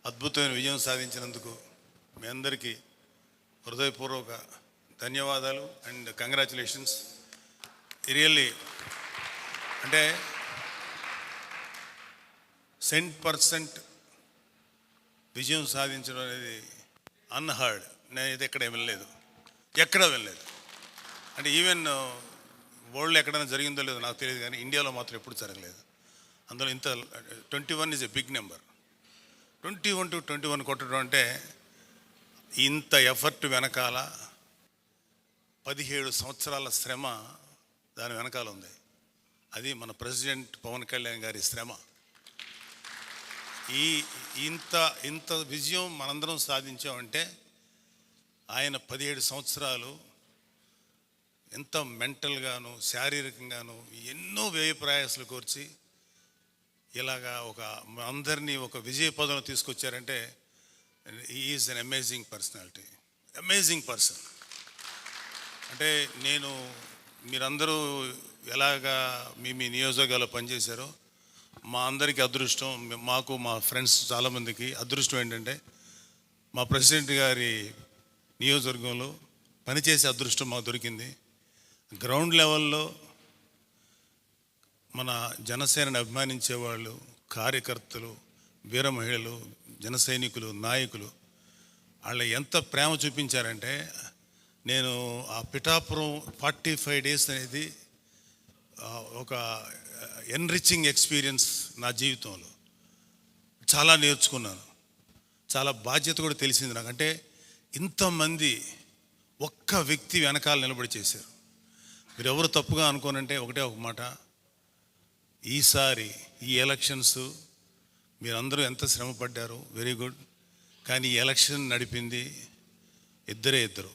అద్భుతమైన విజయం సాధించినందుకు మీ అందరికీ హృదయపూర్వక ధన్యవాదాలు అండ్ కంగ్రాచులేషన్స్. రియల్లీ అంటే 100% విజయం సాధించడం అనేది అన్హర్డ్. నేనైతే ఎక్కడ వినలేదు, అంటే ఈవెన్ వరల్డ్లో ఎక్కడైనా జరిగిందో లేదో నాకు తెలియదు, కానీ ఇండియాలో మాత్రం ఎప్పుడు జరగలేదు. అందులో ఇంత 21 is a big number. 21 to 21 కొట్టడం అంటే ఇంత ఎఫర్ట్ వెనకాల 17 సంవత్సరాల శ్రమ దాని వెనకాల ఉంది. అది మన ప్రెసిడెంట్ పవన్ కళ్యాణ్ గారి శ్రమ. ఇంత విజయం మనందరం సాధించామంటే ఆయన 17 సంవత్సరాలు ఎంత మెంటల్గాను శారీరకంగాను ఎన్నో వ్యయ ప్రయాసాలు కోర్చి ఇలాగా అందరినీ ఒక విజయ పదంలో తీసుకొచ్చారంటే is an amazing personality, amazing person. అంటే మీరందరూ ఎలాగా మీ నియోజకవర్గాల్లో పనిచేశారో మా అందరికీ అదృష్టం, మాకు మా ఫ్రెండ్స్ చాలామందికి అదృష్టం ఏంటంటే మా ప్రెసిడెంట్ గారి నియోజకవర్గంలో పనిచేసే అదృష్టం మాకు దొరికింది. గ్రౌండ్ లెవెల్లో మన జనసేనని అభిమానించేవాళ్ళు, కార్యకర్తలు, వీర మహిళలు, జన సైనికులు, నాయకులు వాళ్ళు ఎంత ప్రేమ చూపించారంటే నేను ఆ పిఠాపురం 45 days అనేది ఒక ఎన్రిచింగ్ ఎక్స్పీరియన్స్ నా జీవితంలో. చాలా నేర్చుకున్నాను, చాలా బాధ్యత కూడా తెలిసింది నాకు. అంటే ఇంతమంది ఒక్క వ్యక్తి వెనకాల నిలబడి చేశారు. మీరు ఎవరు తప్పుగా అనుకోనంటే ఒకటే ఒక మాట, ఈసారి ఈ ఎలక్షన్స్ మీరందరూ ఎంత శ్రమ పడ్డారు, వెరీ గుడ్. కానీ ఈ ఎలక్షన్ నడిపింది ఇద్దరు.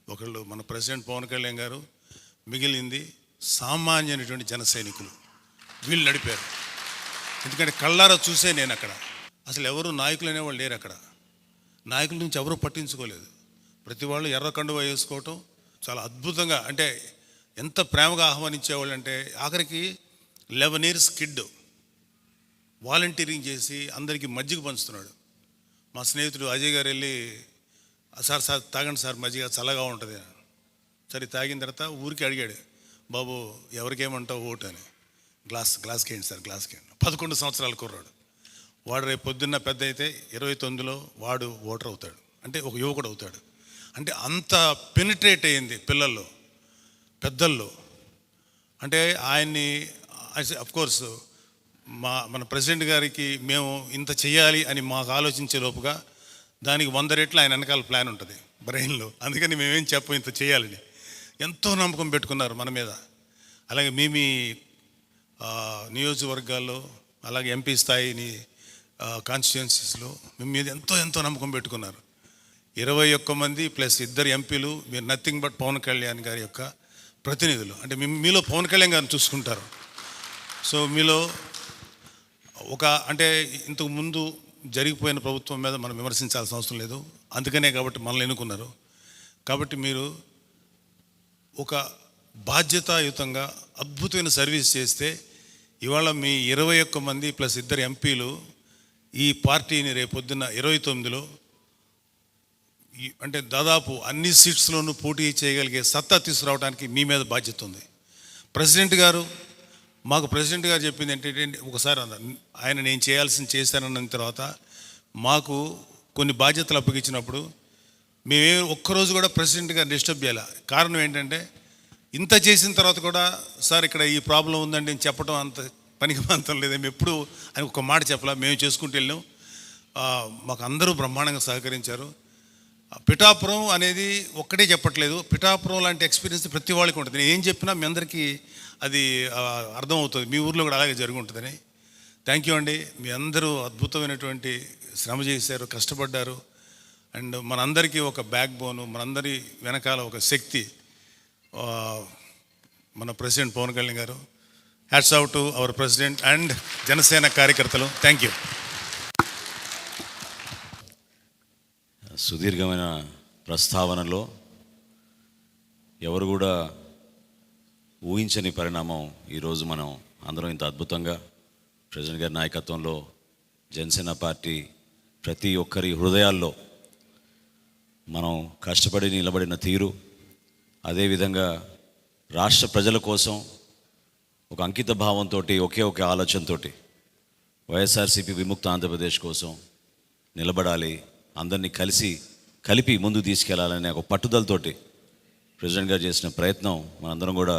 ఒకళ్ళు మన ప్రెసిడెంట్ పవన్ కళ్యాణ్ గారు, మిగిలింది సామాన్యమైనటువంటి జన సైనికులు. వీళ్ళు నడిపారు. ఎందుకంటే కళ్ళారా చూసే నేను అక్కడ అసలు ఎవరు నాయకులు అనేవాళ్ళు లేరు. అక్కడ నాయకుల నుంచి ఎవరూ పట్టించుకోలేదు. ప్రతి వాళ్ళు ఎర్ర కండువా వేసుకోవటం చాలా అద్భుతంగా, అంటే ఎంత ప్రేమగా ఆహ్వానించేవాళ్ళు అంటే ఆఖరికి 11 years కిడ్ వాలంటీరింగ్ చేసి అందరికీ మజ్జిగ పంచుతున్నాడు. మా స్నేహితుడు అజయ్ గారు వెళ్ళి సార్ తాగండి సార్ మజ్జిగ చల్లగా ఉంటుంది. సరే తాగిన తర్వాత ఊరికి అడిగాడు, బాబు ఎవరికేమంటావు ఓటు అని. గ్లాస్కి ఏంటి సార్, గ్లాస్కి ఏంటి. 11 సంవత్సరాల కుర్రాడు వాడు. రేపు పొద్దున్న పెద్ద అయితే 29లో వాడు ఓటర్ అవుతాడు, అంటే ఒక యువకుడు అవుతాడు. అంటే అంత పెనిట్రేట్ అయ్యింది పిల్లల్లో, పెద్దల్లో. అంటే ఆయన్ని అఫ్కోర్స్ మన ప్రెసిడెంట్ గారికి మేము ఇంత చేయాలి అని మాకు ఆలోచించే లోపుగా దానికి 100 రెట్లు ఆయన వెనకాల ప్లాన్ ఉంటుంది బ్రెయిన్లో. అందుకని మేమేం చెప్పం ఇంత చేయాలని. ఎంతో నమ్మకం పెట్టుకున్నారు మన మీద. అలాగే మీ నియోజకవర్గాల్లో, అలాగే ఎంపీ స్థాయిని కాన్స్టిట్యుయెన్సీస్లో మీ మీద ఎంతో నమ్మకం పెట్టుకున్నారు. 21 మంది ప్లస్ 2 ఎంపీలు. మీరు నథింగ్ బట్ పవన్ కళ్యాణ్ గారి యొక్క ప్రతినిధులు. అంటే మీలో పవన్ కళ్యాణ్ గారిని చూసుకుంటారు. సో మీలో అంటే ఇంతకు ముందు జరిగిపోయిన ప్రభుత్వం మీద మనం విమర్శించాల్సిన అవసరం లేదు. అందుకనే కాబట్టి మనల్ని ఎన్నుకున్నారు. కాబట్టి మీరు ఒక బాధ్యతాయుతంగా అద్భుతమైన సర్వీస్ చేస్తే ఇవాళ మీ 21 మంది ప్లస్ 2 ఎంపీలు ఈ పార్టీని రేపొద్దున్న 29లో అంటే దాదాపు అన్ని సీట్స్లోనూ పోటీ చేయగలిగే సత్తా తీసుకురావడానికి మీ మీద బాధ్యత ఉంది. మాకు ప్రెసిడెంట్ గారు చెప్పింది ఏంటంటే ఒకసారి ఆయన నేను చేశానన్న తర్వాత మాకు కొన్ని బాధ్యతలు అప్పగించినప్పుడు మేమే ఒక్కరోజు కూడా ప్రెసిడెంట్ గారు డిస్టర్బ్ చేయాలి. కారణం ఏంటంటే ఇంత చేసిన తర్వాత కూడా సార్ ఇక్కడ ఈ ప్రాబ్లం ఉందండి అని చెప్పడం అంత పనికి అంతం లేదు. మేము ఎప్పుడు అని ఒక మాట చెప్పాల, మేము చేసుకుంటూ వెళ్ళాం. మాకు అందరూ బ్రహ్మాండంగా సహకరించారు. పిఠాపురం అనేది ఒక్కటే చెప్పట్లేదు, పిఠాపురం లాంటి ఎక్స్పీరియన్స్ ప్రతి వాళ్ళకి ఉంటుంది. నేను ఏం చెప్పినా మీ అందరికీ అది అర్థమవుతుంది. మీ ఊర్లో కూడా అలాగే జరిగి ఉంటుందని. థ్యాంక్ యూ అండి. మీ అందరూ అద్భుతమైనటువంటి శ్రమ చేశారు, కష్టపడ్డారు. అండ్ మనందరికీ ఒక బ్యాక్ బోను, మనందరి వెనకాల ఒక శక్తి మన ప్రెసిడెంట్ పవన్ కళ్యాణ్ గారు. Hats off to our president and Janasena కార్యకర్తలు. Thank you. సుదీర్ఘమైన ప్రస్తావనలో ఎవరు కూడా ఊహించని పరిణామం ఈరోజు మనం అందరం ఇంత అద్భుతంగా ప్రెసిడెంట్ గారి నాయకత్వంలో జనసేన పార్టీ ప్రతి ఒక్కరి హృదయాల్లో మనం కష్టపడి నిలబడిన తీరు, అదేవిధంగా రాష్ట్ర ప్రజల కోసం ఒక అంకిత భావంతో, ఒకే ఒక ఆలోచనతో వైఎస్ఆర్సీపీ విముక్త ఆంధ్రప్రదేశ్ కోసం నిలబడాలి, అందరినీ కలిపి ముందుకు తీసుకెళ్లాలనే ఒక పట్టుదలతోటి ప్రెసిడెంట్ గారు చేసిన ప్రయత్నం మనందరం కూడా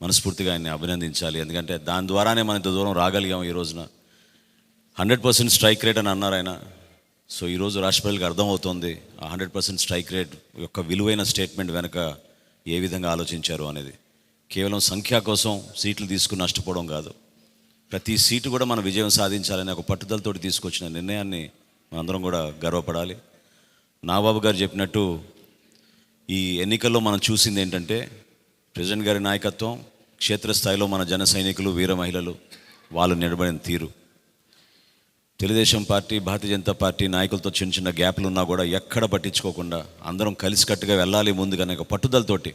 మనస్ఫూర్తిగా ఆయన్ని అభినందించాలి. ఎందుకంటే దాని ద్వారానే మనం ఇంత దూరం రాగలిగాం. ఈ రోజున 100% స్ట్రైక్ రేట్ అని అన్నారు ఆయన. సో ఈరోజు రాష్ట్ర ప్రజలకు అర్థమవుతోంది ఆ 100% స్ట్రైక్ రేట్ యొక్క విలువైన స్టేట్మెంట్ వెనుక ఏ విధంగా ఆలోచించారు అనేది. కేవలం సంఖ్య కోసం సీట్లు తీసుకుని నష్టపోవడం కాదు, ప్రతి సీటు కూడా మనం విజయం సాధించాలనే ఒక పట్టుదలతో తీసుకొచ్చిన నిర్ణయాన్ని మనందరం కూడా గర్వపడాలి. నాగబాబు గారు చెప్పినట్టు ఈ ఎన్నికల్లో మనం చూసింది ఏంటంటే ప్రెసిడెంట్ గారి నాయకత్వం, క్షేత్రస్థాయిలో మన జన సైనికులు, వీర మహిళలు వాళ్ళు నిలబడిన తీరు. తెలుగుదేశం పార్టీ, భారతీయ జనతా పార్టీ నాయకులతో చిన్న చిన్న గ్యాప్లు ఉన్నా కూడా ఎక్కడ పట్టించుకోకుండా అందరం కలిసికట్టుగా వెళ్ళాలి ముందుగానే ఒక పట్టుదలతోటి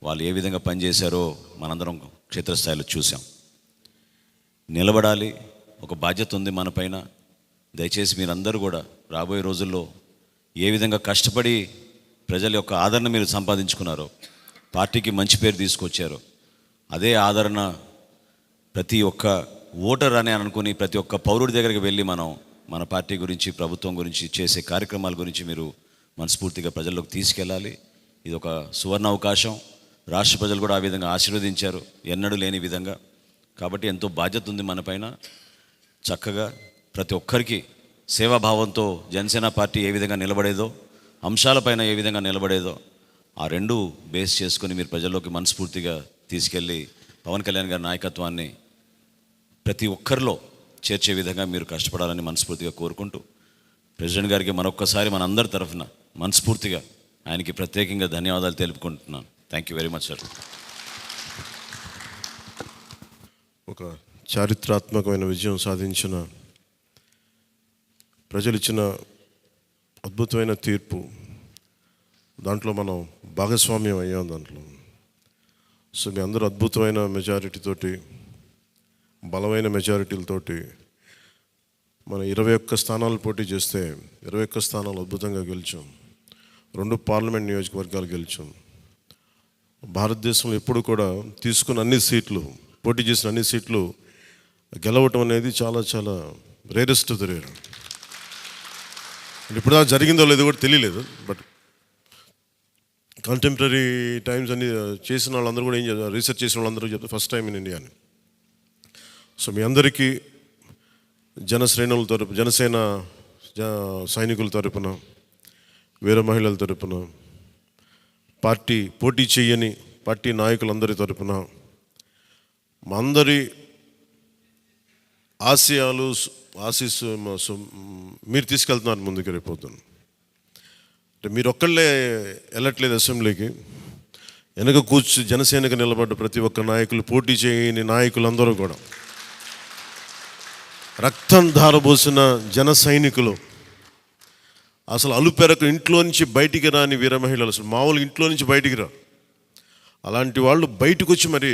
వాళ్ళు ఏ విధంగా పనిచేశారో మనందరం క్షేత్రస్థాయిలో చూసాం. నిలబడాలి, ఒక బాధ్యత ఉంది మన పైన. దయచేసి మీరందరూ కూడా రాబోయే రోజుల్లో ఏ విధంగా కష్టపడి ప్రజల యొక్క ఆదరణ మీరు సంపాదించుకున్నారో, పార్టీకి మంచి పేరు తీసుకొచ్చారో, అదే ఆదరణ ప్రతి ఒక్క ఓటర్ అని అనుకుని ప్రతి ఒక్క పౌరుడి దగ్గరికి వెళ్ళి మనం మన పార్టీ గురించి, ప్రభుత్వం గురించి, చేసే కార్యక్రమాల గురించి మీరు మనస్ఫూర్తిగా ప్రజల్లోకి తీసుకెళ్ళాలి. ఇది ఒక సువర్ణ అవకాశం. రాష్ట్ర ప్రజలు కూడా ఆ విధంగా ఆశీర్వదించారు, ఎన్నడూ లేని విధంగా. కాబట్టి ఎంతో బాధ్యత ఉంది మన పైన. చక్కగా ప్రతి ఒక్కరికి సేవాభావంతో జనసేన పార్టీ ఏ విధంగా నిలబడేదో, అంశాలపైన ఏ విధంగా నిలబడేదో, ఆ రెండు బేస్ చేసుకొని మీరు ప్రజల్లోకి మనస్ఫూర్తిగా తీసుకెళ్ళి పవన్ కళ్యాణ్ గారి నాయకత్వాన్ని ప్రతి ఒక్కరిలో చేర్చే విధంగా మీరు కష్టపడాలని మనస్ఫూర్తిగా కోరుకుంటూ, ప్రెసిడెంట్ గారికి మరొక్కసారి మనందరి తరఫున మనస్ఫూర్తిగా ఆయనకి ప్రత్యేకంగా ధన్యవాదాలు తెలుపుకుంటున్నాను. Thank you very much sir. ఒక చారిత్రాత్మకమైన విజయం సాధించిన ప్రజలు ఇచ్చిన అద్భుతమైన తీర్పు, దాంట్లో మనం భాగస్వామ్యం అయ్యాం దాంట్లో. సో మీ అందరూ అద్భుతమైన మెజారిటీతోటి, బలమైన మెజారిటీలతోటి మన 21 స్థానాలు పోటీ చేస్తే 21 స్థానాలు అద్భుతంగా గెలిచాం. 2 పార్లమెంట్ నియోజకవర్గాలు గెలిచాం. భారతదేశంలో ఎప్పుడు కూడా తీసుకున్న అన్ని సీట్లు, పోటీ చేసిన అన్ని సీట్లు గెలవటం అనేది చాలా చాలా రేరెస్ట్ ఆఫ్ ద రేర్. ఇప్పుడు దాకా జరిగిందో లేదో కూడా తెలియలేదు. బట్ కంటెంపరీ టైమ్స్ అన్ని చేసిన వాళ్ళందరూ కూడా ఏం చేస్తారు, రీసెర్చ్ చేసిన వాళ్ళందరూ చెప్తారు ఫస్ట్ టైం ఇన్ ఇండియా అని. సో మీ అందరికీ జనశ్రేణుల తరపు, జనసేన సైనికుల తరపున, వీర మహిళల తరపున, పార్టీ పోటీ చేయని పార్టీ నాయకులందరి తరపున, మా అందరి ఆశయాలు, మీరు తీసుకెళ్తున్నారు ముందుకు రేపోతున్నాను. అంటే మీరు ఒక్కళ్ళే వెళ్ళట్లేదు అసెంబ్లీకి. వెనక జనసేనకు నిలబడ్డ ప్రతి ఒక్క నాయకులు, పోటీ చేయని నాయకులందరూ కూడా, రక్తం ధారబోసిన జన సైనికులు, అసలు అలుపెరకు ఇంట్లో నుంచి బయటికి రాని వీర మహిళలు, అసలు మామూలుగా ఇంట్లో నుంచి బయటికి రా, అలాంటి వాళ్ళు బయటకు వచ్చి మరి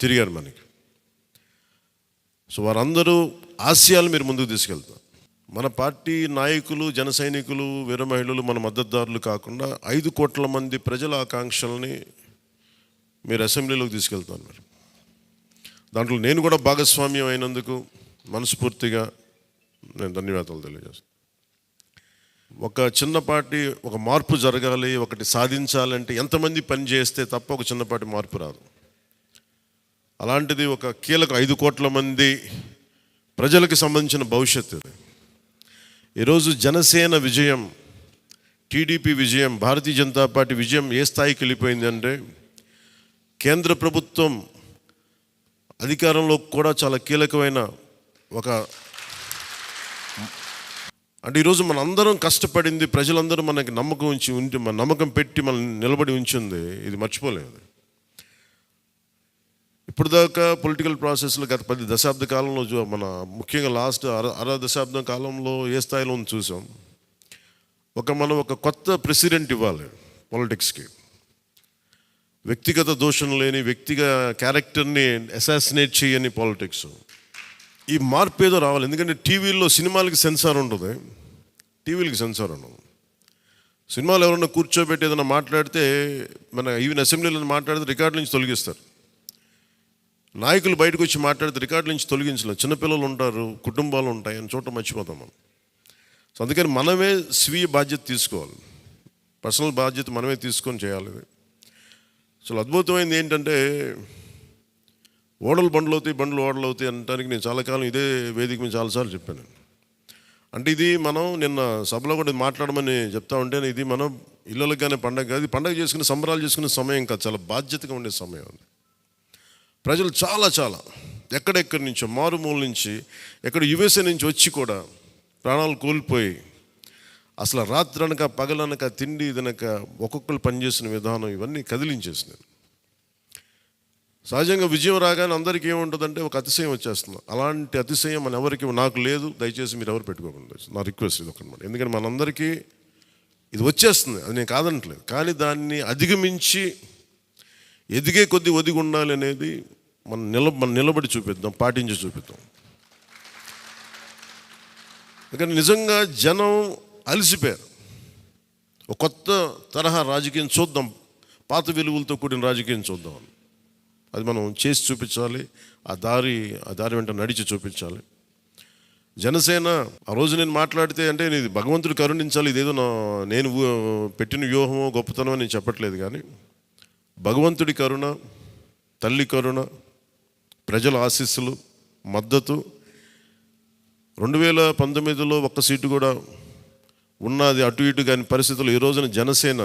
తిరిగారు మనకి. సో వారందరూ ఆశయాలు మీరు ముందుకు తీసుకెళ్తారు. మన పార్టీ నాయకులు, జన సైనికులు, వీర మహిళలు మన మద్దతుదారులు కాకుండా 5 కోట్ల మంది ప్రజల ఆకాంక్షల్ని మీరు అసెంబ్లీలోకి తీసుకెళ్తాను. మీరు దాంట్లో నేను కూడా భాగస్వామ్యం అయినందుకు మనస్ఫూర్తిగా నేను ధన్యవాదాలు తెలియజేస్తాను. ఒక చిన్నపాటి ఒక మార్పు జరగాలి, ఒకటి సాధించాలంటే ఎంతమంది పని చేస్తే తప్ప ఒక చిన్నపాటి మార్పు రాదు. అలాంటిది ఒక కీలక 5 కోట్ల మంది ప్రజలకు సంబంధించిన భవిష్యత్తు. ఈరోజు జనసేన విజయం, టీడీపీ విజయం, భారతీయ జనతా పార్టీ విజయం ఏ స్థాయికి వెళ్ళిపోయింది అంటే, కేంద్ర ప్రభుత్వం అధికారంలో కూడా చాలా కీలకమైన ఒక, అంటే ఈరోజు మన అందరం కష్టపడింది, ప్రజలందరూ మనకి నమ్మకం ఉంచి మన నమ్మకం పెట్టి మనం నిలబడి ఉంచింది, ఇది మర్చిపోలేదు. ఇప్పుడు దాకా పొలిటికల్ ప్రాసెస్లో గత 10 దశాబ్ద కాలంలో మన ముఖ్యంగా లాస్ట్ అర దశాబ్దం కాలంలో ఏ స్థాయిలో చూసాం. మనం ఒక కొత్త ప్రెసిడెంట్ ఇవ్వాలి పాలిటిక్స్కి. వ్యక్తిగత దోషం లేని, వ్యక్తిగత క్యారెక్టర్ని అసాసినేట్ చేయని పాలిటిక్స్. ఈ మార్పు ఏదో రావాలి. ఎందుకంటే టీవీల్లో సినిమాలకి సెన్సార్ ఉంటుంది, టీవీలకి సెన్సార్ ఉండదు. సినిమాలు ఎవరన్నా కూర్చోబెట్టి ఏదైనా మాట్లాడితే, మన ఈవెన్ అసెంబ్లీలో మాట్లాడితే రికార్డుల నుంచి తొలగిస్తారు. నాయకులు బయటకు వచ్చి మాట్లాడితే రికార్డుల నుంచి తొలగించలేదు. చిన్నపిల్లలు ఉంటారు, కుటుంబాలు ఉంటాయి అని చోట మర్చిపోతాం మనం. సో అందుకని మనమే స్వీయ బాధ్యత తీసుకోవాలి, పర్సనల్ బాధ్యత మనమే తీసుకొని చేయాలి. అసలు అద్భుతమైనది ఏంటంటే, ఓడలు బండ్లు అవుతాయి, బండ్లు ఓడలు అవుతాయి అనడానికి నేను చాలా కాలం ఇదే వేదిక మీద చాలాసార్లు చెప్పాను. అంటే ఇది మనం నిన్న సభలో కూడా మాట్లాడమని చెప్తా ఉంటే, ఇది మనం ఇళ్ళకి కానీ పండగ కాదు, పండగ చేసుకునే సంబరాలు చేసుకునే సమయం కాదు, చాలా బాధ్యతగా ఉండే సమయం అది. ప్రజలు చాలా చాలా ఎక్కడెక్కడి నుంచో, మారుమూల నుంచి, ఎక్కడ యుఎస్ఏ నుంచి వచ్చి కూడా ప్రాణాలు కోల్పోయి, అసలు రాత్రనక పగలనక తిండి తినక ఒక్కొక్కరు పనిచేసిన విధానం ఇవన్నీ కదిలించేసినాయి. సహజంగా విజయం రాగానే అందరికీ ఏముంటుందంటే ఒక అతిశయం వచ్చేస్తుంది. అలాంటి అతిశయం మన ఎవరికి నాకు లేదు, దయచేసి మీరు ఎవరు పెట్టుకోకుండా, నా రిక్వెస్ట్ ఇది ఒకనమాట. ఎందుకంటే మనందరికీ ఇది వచ్చేస్తుంది, అది నేను కాదనట్లేదు. కానీ దాన్ని అధిగమించి ఎదిగే కొద్దీ ఒదిగి ఉండాలి అనేది మనం నిలబడి చూపిద్దాం, పాటించి చూపిద్దాం. ఎందుకంటే నిజంగా జనం అలసిపోయారు. ఒక కొత్త తరహా రాజకీయం చూద్దాం, పాత విలువలతో కూడిన రాజకీయం చూద్దాం. అది మనం చేసి చూపించాలి, ఆ దారి వెంట నడిచి చూపించాలి. జనసేన ఆ రోజు నేను మాట్లాడితే, అంటే ఇది భగవంతుడు కరుణించాలి, ఇదేదో నేను పెట్టిన వ్యూహమో గొప్పతనమో నేను చెప్పట్లేదు. కానీ భగవంతుడి కరుణ, తల్లి కరుణ, ప్రజల ఆశీస్సులు, మద్దతు 2019లో ఒక్క సీటు కూడా ఉన్నది అటు ఇటు కాని పరిస్థితుల్లో ఈ రోజున జనసేన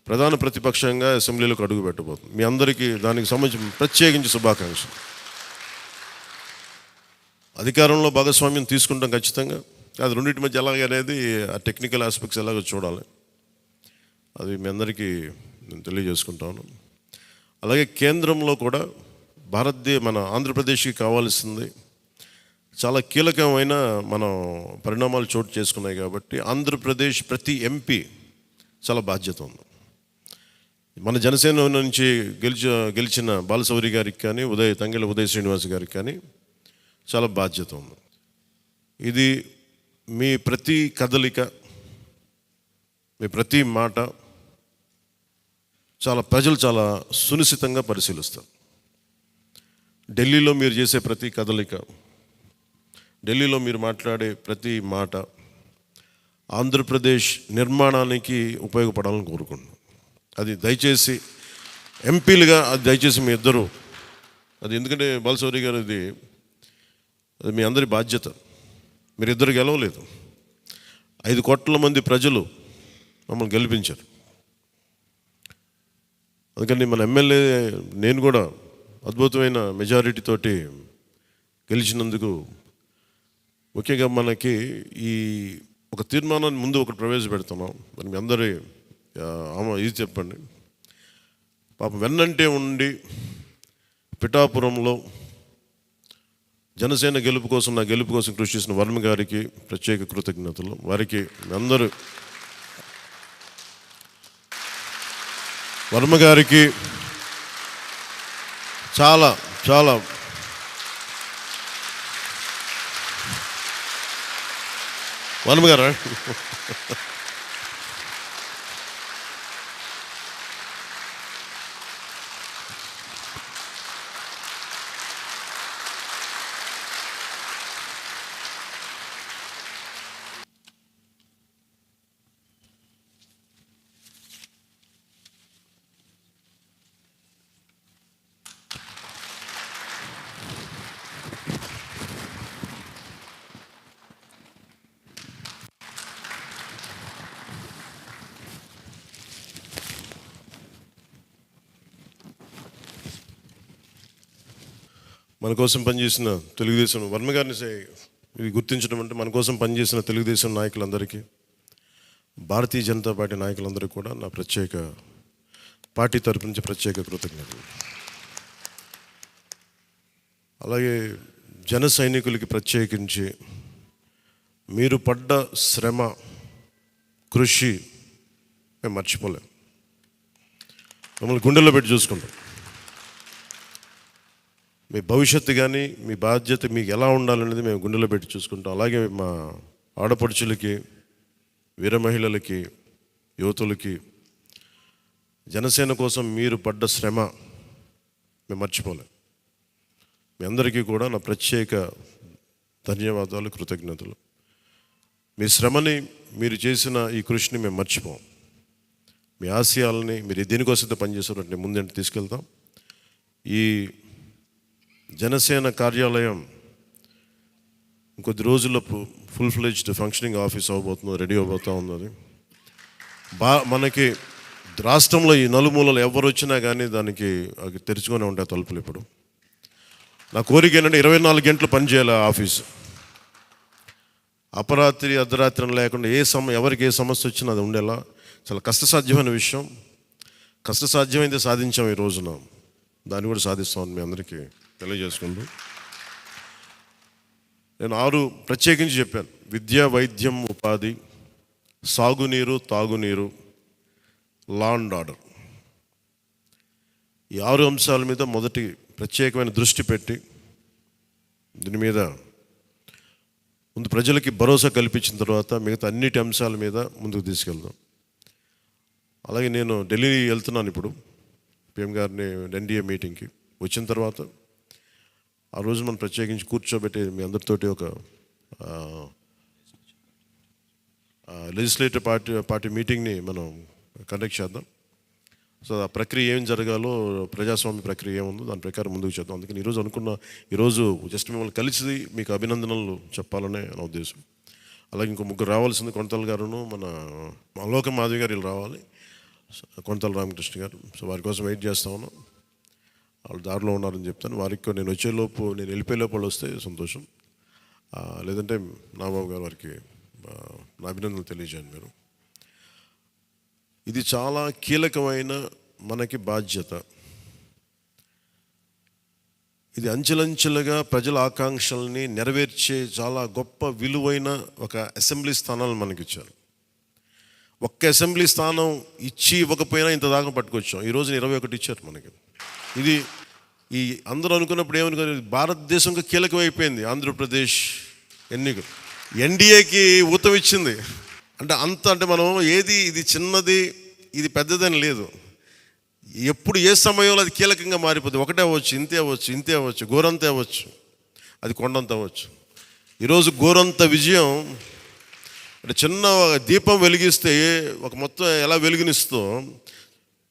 ప్రధాన ప్రతిపక్షంగా అసెంబ్లీలోకి అడుగు పెట్టబోతుంది. మీ అందరికీ దానికి సంబంధించి ప్రత్యేకించి శుభాకాంక్షలు. అధికారంలో భాగస్వామ్యం తీసుకుంటాం ఖచ్చితంగా. అది రెండింటి మధ్య ఎలాగ అనేది ఆ టెక్నికల్ ఆస్పెక్ట్స్ ఎలాగో చూడాలి. అది మీ అందరికీ నేను తెలియజేసుకుంటాను. అలాగే కేంద్రంలో కూడా మన ఆంధ్రప్రదేశ్కి కావాల్సింది చాలా కీలకమైన మనం పరిణామాలు చోటు చేసుకున్నాయి. కాబట్టి ఆంధ్రప్రదేశ్ ప్రతి ఎంపీ చాలా బాధ్యత ఉంది. మన జనసేన నుంచి గెలిచిన బాలశౌరి గారికి కానీ, తంగెళ్ళ ఉదయ్ శ్రీనివాస్ గారికి కానీ చాలా బాధ్యత ఉంది. ఇది మీ ప్రతి కదలిక, మీ ప్రతి మాట ప్రజలు చాలా సునిశ్చితంగా పరిశీలిస్తారు. ఢిల్లీలో మీరు చేసే ప్రతి కదలిక, ఢిల్లీలో మీరు మాట్లాడే ప్రతి మాట ఆంధ్రప్రదేశ్ నిర్మాణానికి ఉపయోగపడాలని కోరుకుంటున్నాను. అది దయచేసి ఎంపీలుగా అది దయచేసి మీ ఇద్దరు, అది ఎందుకంటే బాలశౌరి గారు అది మీ అందరి బాధ్యత. మీరిద్దరు గెలవలేదు, 5 కోట్ల మంది ప్రజలు మమ్మల్ని గెలిపించారు. అందుకని మన ఎమ్మెల్యే నేను కూడా అద్భుతమైన మెజారిటీ తోటి గెలిచినందుకు ముఖ్యంగా మనకి ఈ ఒక తీర్మానాన్ని ముందు ఒకటి ప్రవేశపెడుతున్నాం. మరి మీ అందరి ఇది చెప్పండి. పాపం వెన్నంటే ఉండి పిఠాపురంలో జనసేన గెలుపు కోసం, నా గెలుపు కోసం కృషి చేసిన వర్మ గారికి ప్రత్యేక కృతజ్ఞతలు. వారికి అందరూ వర్మ గారికి చాలా చాలా వర్మ గారా మన కోసం పనిచేసిన తెలుగుదేశం వర్మ గారిని ఇది గుర్తించడం అంటే, మన కోసం పనిచేసిన తెలుగుదేశం నాయకులందరికీ, భారతీయ జనతా పార్టీ నాయకులందరికీ కూడా నా పార్టీ తరపు నుంచి ప్రత్యేక కృతజ్ఞతలు. అలాగే జన సైనికులకి ప్రత్యేకించి మీరు పడ్డ శ్రమ, కృషి మేము మర్చిపోలేం. మమ్మల్ని గుండెల్లో పెట్టి చూసుకుంటాం. మీ భవిష్యత్తు కానీ మీ బాధ్యత మీకు ఎలా ఉండాలనేది మేము గుండెలో పెట్టి చూసుకుంటాం. అలాగే మా ఆడపడుచులకి, వీర మహిళలకి, యువతులకి జనసేన కోసం మీరు పడ్డ శ్రమ మేము మర్చిపోలేం. మీ అందరికీ కూడా నా ప్రత్యేక ధన్యవాదాలు, కృతజ్ఞతలు. మీ శ్రమని, మీరు చేసిన ఈ కృషిని మేము మర్చిపోం. మీ ఆశయాలని మీరు దేనికోసమైతే పనిచేసారంటే ముందంటే తీసుకెళ్తాం. ఈ జనసేన కార్యాలయం ఇంకొద్ది రోజుల్లో ఫుల్ ఫ్లెడ్జ్డ్ ఫంక్షనింగ్ ఆఫీస్ అవ్వబోతుంది, రెడీ అవబోతూ ఉన్నది. మనకి రాష్ట్రంలో ఈ నలుమూలలు ఎవరు వచ్చినా కానీ దానికి తెరుచుకొని ఉంటాయి తలుపులు. ఇప్పుడు నా కోరిక ఏంటంటే 24 గంటలు పనిచేయాలి ఆఫీసు. అపరాత్రి అర్ధరాత్రి లేకుండా ఎవరికి ఏ సమస్య వచ్చినా అది ఉండేలా చాలా కష్టసాధ్యమైన విషయం. కష్టసాధ్యమైతే సాధించాం ఈ రోజున, దాన్ని కూడా సాధిస్తామని మీ అందరికీ తెలియజేసుకుంటూ నేను 6 ప్రత్యేకించి చెప్పాను. విద్య, వైద్యం, ఉపాధి, సాగునీరు, తాగునీరు, లా అండ్ ఆర్డర్. ఈ 6 అంశాల మీద మొదటి ప్రత్యేకమైన దృష్టి పెట్టి దీని మీద ముందు ప్రజలకి భరోసా కల్పించిన తర్వాత మిగతా అన్నిటి అంశాల మీద ముందుకు తీసుకెళ్దాం. అలాగే నేను ఢిల్లీ వెళ్తున్నాను ఇప్పుడు పిఎం గారిని ఎన్డీఏ మీటింగ్కి. వచ్చిన తర్వాత ఆ రోజు మనం ప్రత్యేకించి కూర్చోబెట్టి మీ అందరితోటి ఒక లెజిస్లేటివ్ పార్టీ మీటింగ్ని మనం కండక్ట్ చేద్దాం. సో ఆ ప్రక్రియ ఏం జరగాలో, ప్రజాస్వామ్య ప్రక్రియ ఏముందో దాని ప్రకారం ముందుకు చేద్దాం. అందుకని ఈరోజు జస్ట్ మిమ్మల్ని కలిసి మీకు అభినందనలు చెప్పాలనే నా ఉద్దేశం. అలాగే ఇంకో 3 రావాల్సింది, కొంతల గారును మన లోక మాధవి గారు వీళ్ళు రావాలి, కొంతల రామకృష్ణ గారు. సో వారి కోసం వెయిట్ చేస్తా ఉన్నాం. వాళ్ళు దారిలో ఉన్నారని చెప్తాను. వారికి నేను వెళ్ళిపోయేలోపు వాళ్ళు వస్తే సంతోషం. లేదంటే నాబాబు గారు వారికి నా అభినందనలు తెలియజేయండి మీరు. ఇది చాలా కీలకమైన మనకి బాధ్యత. ఇది అంచెలంచెలుగా ప్రజల ఆకాంక్షల్ని నెరవేర్చే చాలా గొప్ప విలువైన ఒక అసెంబ్లీ స్థానాలు మనకి ఇచ్చారు. ఒక్క అసెంబ్లీ స్థానం ఇవ్వకపోయినా ఇంత దాకా పట్టుకొచ్చాం. ఈరోజు 21 ఇచ్చారు మనకి. ఇది ఈ అందరూ అనుకున్నప్పుడు ఏమనుకున్నారు, భారతదేశంగా కీలకమైపోయింది ఆంధ్రప్రదేశ్ ఎన్నికలు. ఎన్డీఏకి ఊతం ఇచ్చింది. అంటే మనం ఇది చిన్నది, ఇది పెద్దదని లేదు. ఎప్పుడు ఏ సమయంలో అది కీలకంగా మారిపోతుంది. ఒకటే అవ్వచ్చు, ఇంతే అవ్వచ్చు, గోరంత అవ్వచ్చు, అది కొండంత అవ్వచ్చు. ఈరోజు గోరంత విజయం అంటే చిన్న దీపం వెలిగిస్తే ఒక మొత్తం ఎలా వెలుగునిస్తో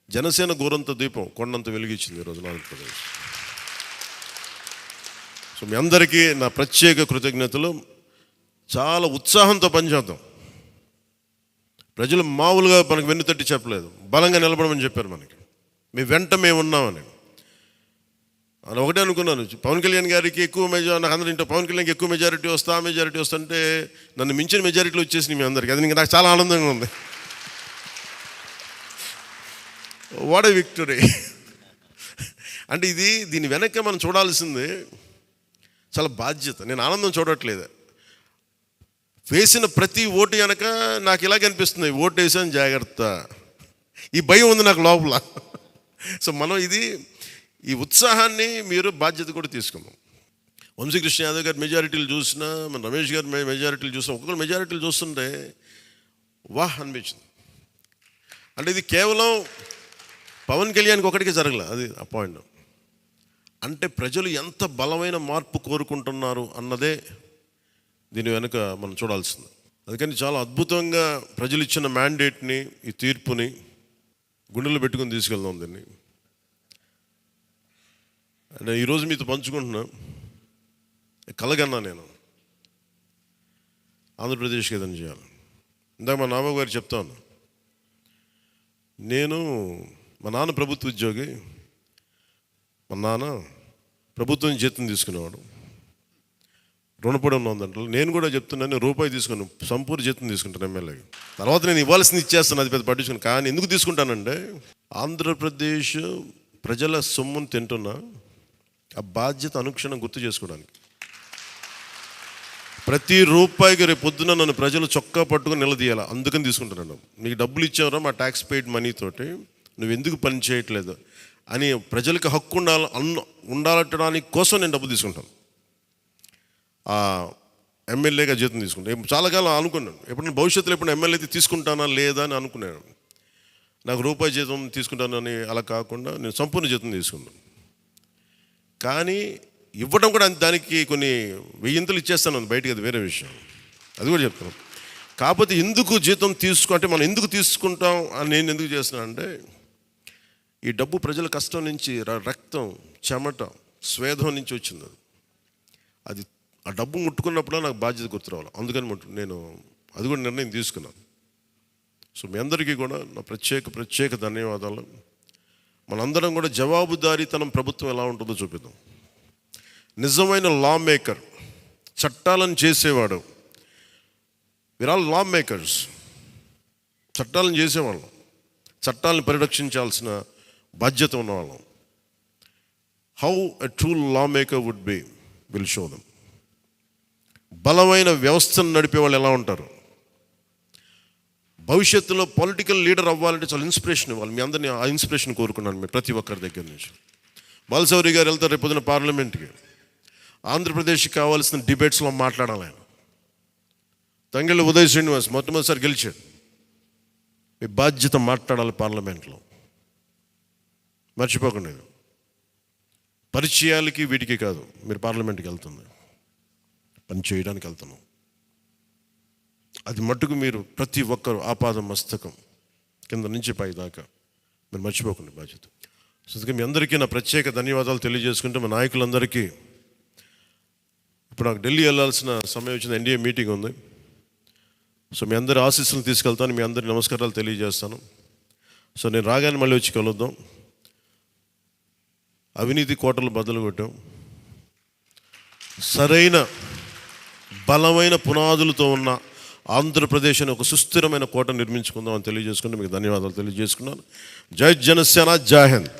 జనసేన గోరంత దీపం కొండంత వెలిగించింది ఈరోజు ఆంధ్రప్రదేశ్. సో మీ అందరికీ నా ప్రత్యేక కృతజ్ఞతలు. చాలా ఉత్సాహంతో పనిచేద్దాం. ప్రజలు మామూలుగా మనకు వెన్నుతట్టి చెప్పలేదు, బలంగా నిలబడమని చెప్పారు మనకి. మీ వెంట మేము ఉన్నామని. అని ఒకటే అనుకున్నాను, పవన్ కళ్యాణ్ గారికి ఎక్కువ నాకు అందరూ ఇంట్లో పవన్ కళ్యాణ్కి ఎక్కువ మెజారిటీ వస్తుంటే నన్ను మించిన మెజారిటీలు వచ్చేసినాయి మీ అందరికీ. అది నాకు చాలా ఆనందంగా ఉంది. What a victory. అంటే దీని వెనక మనం చూడాల్సింది చాలా బాధ్యత. నేను ఆనందం చూడట్లేదు. వేసిన ప్రతి ఓటు వెనక నాకు ఇలాగ అనిపిస్తుంది, ఓటు వేసాను జాగ్రత్త, ఈ భయం ఉంది నాకు లోపల. సో మనం ఈ ఉత్సాహాన్ని మీరు బాధ్యత కూడా తీసుకుందాం. వంశీకృష్ణ యాదవ్ గారి మెజారిటీలు చూసినా, మన రమేష్ గారి మెజారిటీలు చూసినా, ఒక్కొక్కరు మెజారిటీలు చూస్తుంటే వాహ్ అనిపించింది. అంటే ఇది కేవలం పవన్ కళ్యాణ్కి ఒకటికి జరగలే, అది ఆ పాయింట్. అంటే ప్రజలు ఎంత బలమైన మార్పు కోరుకుంటున్నారు అన్నదే దీని వెనుక మనం చూడాల్సింది. అందుకని చాలా అద్భుతంగా ప్రజలు ఇచ్చిన మ్యాండేట్ని, ఈ తీర్పుని గుండెలో పెట్టుకుని తీసుకెళ్దాం దీన్ని. అంటే ఈరోజు మీతో పంచుకుంటున్నా, కలగన్నా నేను ఆంధ్రప్రదేశ్కి ఏదైనా చేయాలి. ఇందాక మా నాన్న గారు చెప్తాను, మా నాన్న ప్రభుత్వ ఉద్యోగి. మా నాన్న ప్రభుత్వం జీతం తీసుకునేవాడు, రుణపడి ఉన్నదంటే. నేను కూడా చెప్తున్నాను, రూపాయి తీసుకుని సంపూర్ణ జీతం తీసుకుంటాను ఎమ్మెల్యేకి. తర్వాత నేను ఇవ్వాల్సింది ఇచ్చేస్తాను, అది పెద్ద పట్టించుకుని. కానీ ఎందుకు తీసుకుంటానంటే ఆంధ్రప్రదేశ్ ప్రజల సొమ్మును తింటున్నా ఆ బాధ్యత అనుక్షణం గుర్తు చేసుకోవడానికి. ప్రతి రూపాయికి రేపు పొద్దున నన్ను ప్రజలు చొక్కా పట్టుకుని నిలదీయాలి. అందుకని తీసుకుంటున్నాను. నీకు డబ్బులు ఇచ్చావురా మా ట్యాక్స్ పెయిడ్ మనీ తోటి, నువ్వు ఎందుకు పని చేయట్లేదు అని ప్రజలకు హక్కు ఉండాలటడానికి కోసం నేను డబ్బు తీసుకుంటాను. ఎమ్మెల్యేగా జీతం తీసుకుంటాను. చాలా కాలం అనుకున్నాను, ఎప్పుడైనా భవిష్యత్తులో ఎప్పుడు ఎమ్మెల్యే అయితే తీసుకుంటానా లేదా అని అనుకున్నాను. నాకు రూపాయి జీతం తీసుకుంటానని అలా కాకుండా నేను సంపూర్ణ జీతం తీసుకున్నాను. కానీ ఇవ్వడం కూడా దానికి కొన్ని వెయ్యింతలు ఇచ్చేస్తాను బయటికి, అది వేరే విషయం, అది కూడా చెప్తాను. కాకపోతే ఎందుకు జీతం అంటే మనం ఎందుకు తీసుకుంటాం అని నేను ఎందుకు చేస్తున్నాను అంటే, ఈ డబ్బు ప్రజల కష్టం నుంచి, రక్తం, చెమట, స్వేదం నుంచి వచ్చింది. అది ఆ డబ్బు ముట్టుకున్నప్పుడు నాకు బాధ్యత గుర్తు రావాలి. అందుకని నేను అది కూడా నిర్ణయం తీసుకున్నాను. సో మీ అందరికీ కూడా నా ప్రత్యేక ధన్యవాదాలు. మనందరం కూడా జవాబుదారీతనం ప్రభుత్వం ఎలా ఉంటుందో చూపిద్దాం. నిజమైన లా మేకర్, చట్టాలను చేసేవాడు. We are all law makers. చట్టాలను చేసేవాళ్ళం, చట్టాలను పరిరక్షించాల్సిన బాధ్యత ఉన్నవాళ్ళం. How a true law maker would be will show them. బలమైన వ్యవస్థను నడిపే వాళ్ళు ఎలా ఉంటారు. భవిష్యత్తులో పొలిటికల్ లీడర్ అవ్వాలంటే చాలా ఇన్స్పిరేషన్ ఇవ్వాలి. మీ అందరినీ ఆ ఇన్స్పిరేషన్ కోరుకున్నాను మీరు ప్రతి ఒక్కరి దగ్గర నుంచి. బాలశౌరి గారు వెళ్తారు రేపు పొద్దున పార్లమెంట్కి. ఆంధ్రప్రదేశ్కి కావాల్సిన డిబేట్స్లో మాట్లాడాలి ఆయన. తంగెళ్ళ ఉదయ్ శ్రీనివాస్ మొట్టమొదటిసారి గెలిచాడు. మీ బాధ్యత మాట్లాడాలి పార్లమెంట్లో, మర్చిపోకండి. పరిచయాలకి వీటికి కాదు, మీరు పార్లమెంట్కి వెళ్తుంది, పని చేయడానికి వెళ్తున్నాం. అది మట్టుకు మీరు ప్రతి ఒక్కరు ఆపాద మస్తకం కింద నుంచి పై దాకా మీరు మర్చిపోకండి బాధ్యత. సో అందుకే మీ అందరికీ నా ప్రత్యేక ధన్యవాదాలు తెలియజేసుకుంటే, మా నాయకులందరికీ ఇప్పుడు నాకు ఢిల్లీ వెళ్ళాల్సిన సమయం వచ్చింది, ఎన్డీఏ మీటింగ్ ఉంది. సో మీ అందరి ఆశీస్సులు తీసుకెళ్తాను, మీ అందరి నమస్కారాలు తెలియజేస్తాను. సో నేను రాగానే మళ్ళీ వచ్చి కలుద్దాం. అవినీతి కోటలు బద్దలు కొట్టాం, సరైన బలమైన పునాదులతో ఉన్న ఆంధ్రప్రదేశ్ అని ఒక సుస్థిరమైన కోట నిర్మించుకుందాం అని తెలియజేసుకుంటూ మీకు ధన్యవాదాలు తెలియజేసుకున్నాను. జై జనసేన, జై హింద్.